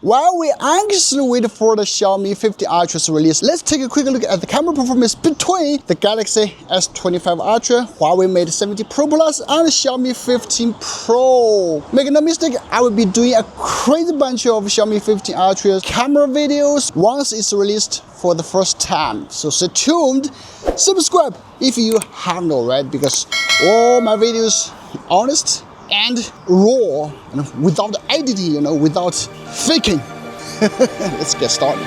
While we anxiously wait for the Xiaomi 15 Ultra's release, let's take a quick look at the camera performance between the Galaxy S25 Ultra, Huawei Mate 70 Pro Plus, and the Xiaomi 15 Pro. Make no mistake, I will be doing a crazy bunch of Xiaomi 15 Ultra's camera videos once it's released for the first time. So stay tuned, subscribe if you haven't already, because all my videos honest and raw, without editing, without faking. Let's get started.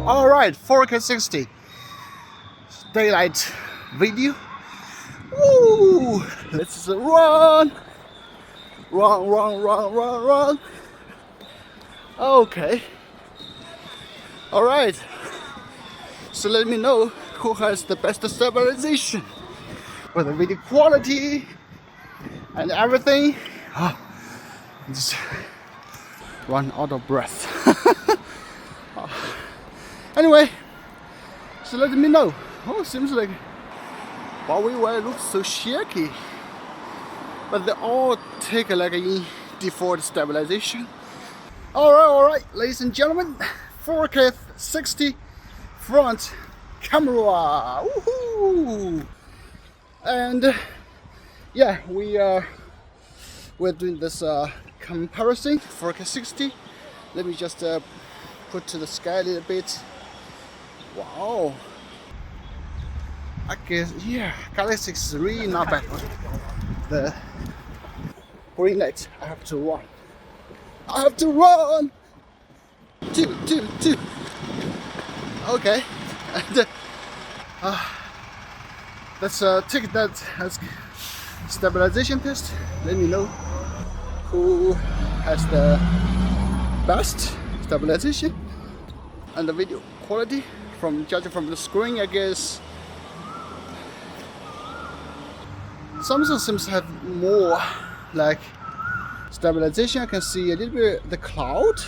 Alright, 4K 60 daylight video. Woo! Let's run! Run! Okay. Alright. So let me know who has the best stabilization for the video quality and everything. Just run out of breath. Anyway, so let me know. Oh, seems like Huawei looks so shaky, but they all take like a default stabilization. Alright, ladies and gentlemen, 4K 60 front camera. Woohoo! And yeah, we're doing this comparison 4K 60. Let me just put to the sky a little bit. Wow, I guess, yeah, Galaxy is really not bad. The green light, I have to run. Two. Okay, and let's take that as stabilization test. Let me know who has the best stabilization and the video quality. From judging from the screen, I guess Samsung seems to have more like stabilization. I can see a little bit the cloud.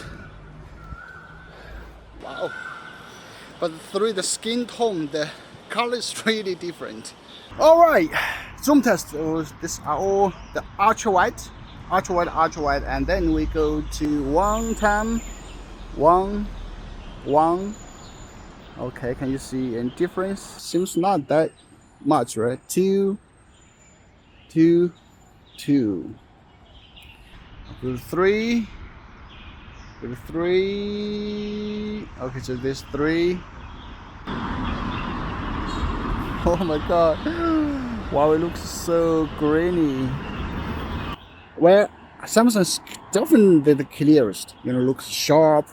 Wow! But the skin tone, the color is really different. All right, zoom test. These are all the ultra wide, and then we go to one. Okay, can you see any difference? Seems not that much, right? Two. Go to three. Okay, so this 3. Oh my god. Wow, it looks so grainy. Well, Samsung's definitely the clearest. Looks sharp,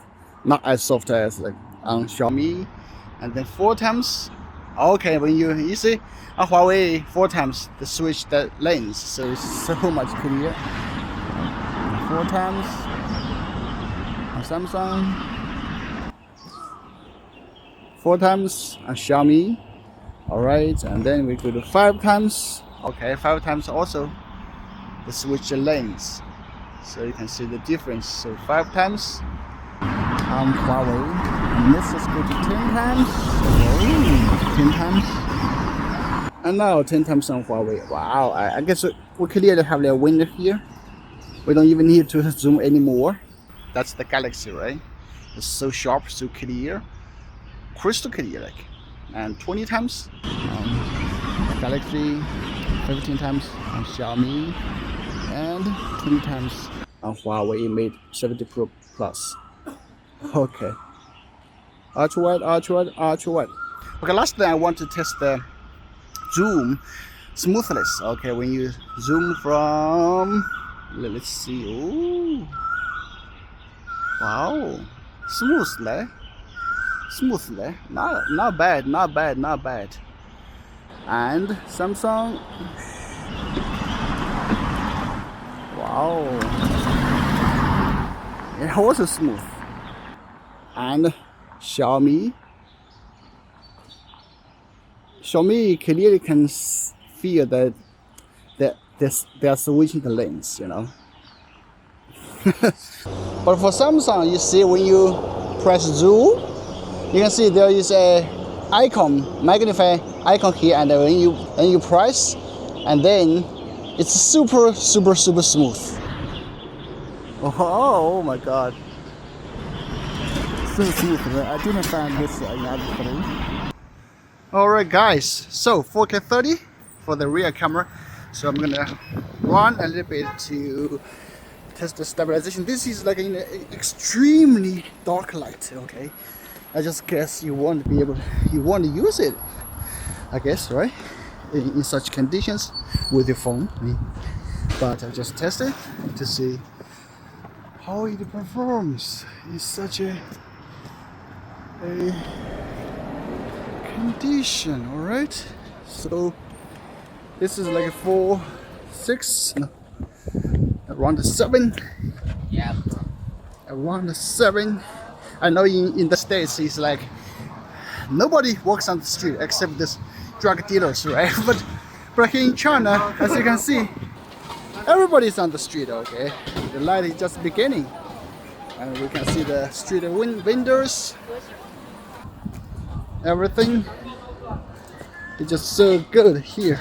not as soft as like on Xiaomi. And then 4 times. Okay, when you see a Huawei 4 times, they switch the lens, so it's so much clearer. 4 times on Samsung, 4 times on Xiaomi. Alright, and then we go to 5 times. Okay, 5 times also they switch the lens, so you can see the difference. So 5 times on Huawei, and this is go to 10 times. Oh, 10 times, and now 10 times on Huawei. Wow, I guess we clearly have a winner here. We don't even need to zoom anymore. That's the Galaxy, right? It's so sharp, so clear, crystal clear, like. And 20 times on Galaxy, 15 times on Xiaomi, and 20 times on Huawei Mate 70 Pro Plus. Okay. Ultra wide, ultra wide, ultra wide. Okay, last thing I want to test the zoom smoothness. Okay, when you zoom from, let's see. Ooh. Wow. Smoothly. Not bad. And Samsung. Wow. It also smooth. And Xiaomi clearly can feel that they're switching the lens, you know. But for Samsung, you see when you press zoom, you can see there is a icon, magnify icon here, and when you press, and then it's super smooth. Oh my god. So smooth. I didn't find this in other place. Alright guys, so 4K 30 for the rear camera. So I'm gonna run a little bit to test the stabilization. This is like in an extremely dark light, okay? I just guess you want to use it, I guess, right? In such conditions with your phone. But I just test it to see how it performs in such a condition. All right, so this is like a 4, 6, no, around a 7. Yeah, around a 7. I know in the States it's like nobody walks on the street except this drug dealers, right? But here in China, as you can see, everybody's on the street. Okay, the light is just beginning, and we can see the street windows. Everything is just so good here.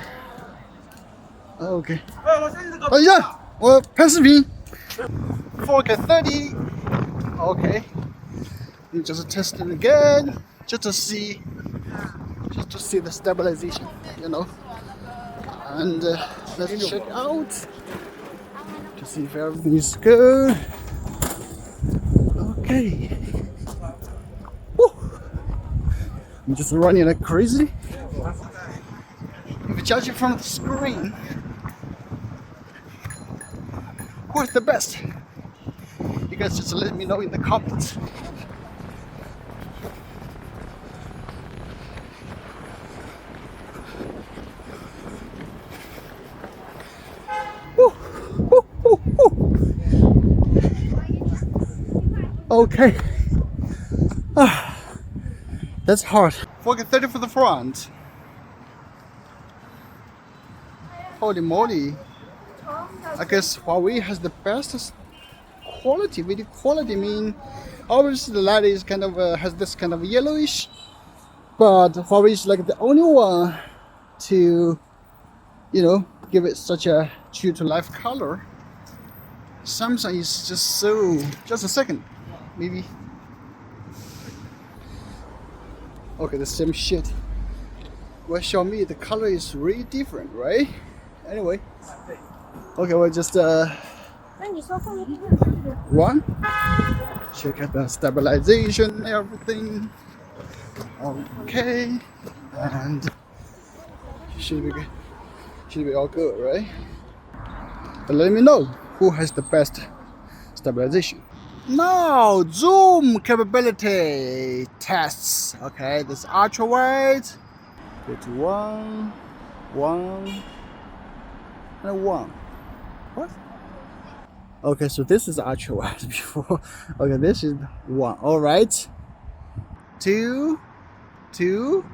Okay. Oh yeah, 我拍视频 4K 30. Okay. You just test it again, just to see the stabilization, you know. And let's check out to see if everything is good. Okay. Woo. I'm just running like crazy. If you judge it from the screen, who's the best? You guys just let me know in the comments. Okay. That's hard. 4K 30 for the front. Holy moly. I guess Huawei has the best quality, video quality. I mean, obviously the light is kind of has this kind of yellowish, but Huawei is like the only one to, you know, give it such a true to life color. Samsung is just so, just a second, maybe. Okay, the same shit. Well, Xiaomi, the color is really different, right? Anyway, okay, we'll just run. Check out the stabilization, everything. Okay, and should be all good, right? But let me know who has the best stabilization. Now, zoom capability tests. Okay, this ultra wide. Go to 1, 1, and 1. What? Okay, so this is ultra wide before. Okay, this is 1. All right. 2, 2,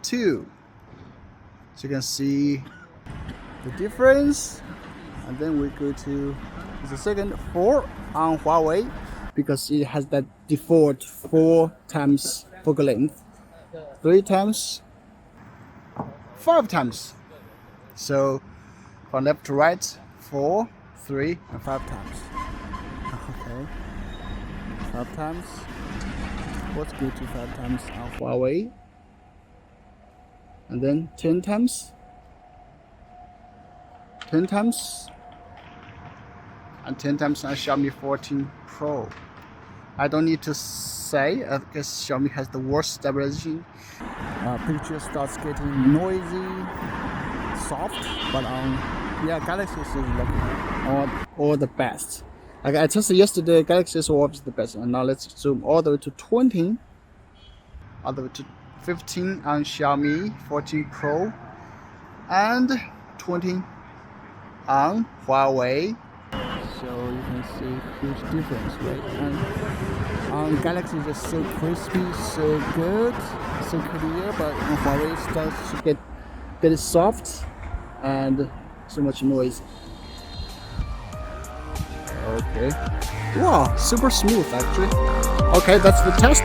2. So you can see the difference. And then we go to the second 4 on Huawei, because it has that default 4 times focal length, 3 times, 5 times. So from left to right, 4, 3, and 5 times. Okay, 5 times. Let's go to 5 times on Huawei, and then 10 times, 10 times, and 10 times on Xiaomi 14 Pro. I don't need to say, I guess Xiaomi has the worst stabilization. Picture starts getting noisy, soft, but yeah, Galaxy is like all the best. Like I tested yesterday, Galaxy S25 is the best, and now let's zoom all the way to 20, all the way to 15 on Xiaomi 14 Pro, and 20 on Huawei. So you can see huge difference, right? And on Galaxy is just so crispy, so good, so clear, but on Huawei it starts to get very soft and so much noise. Okay. Wow, super smooth actually. Okay, that's the test.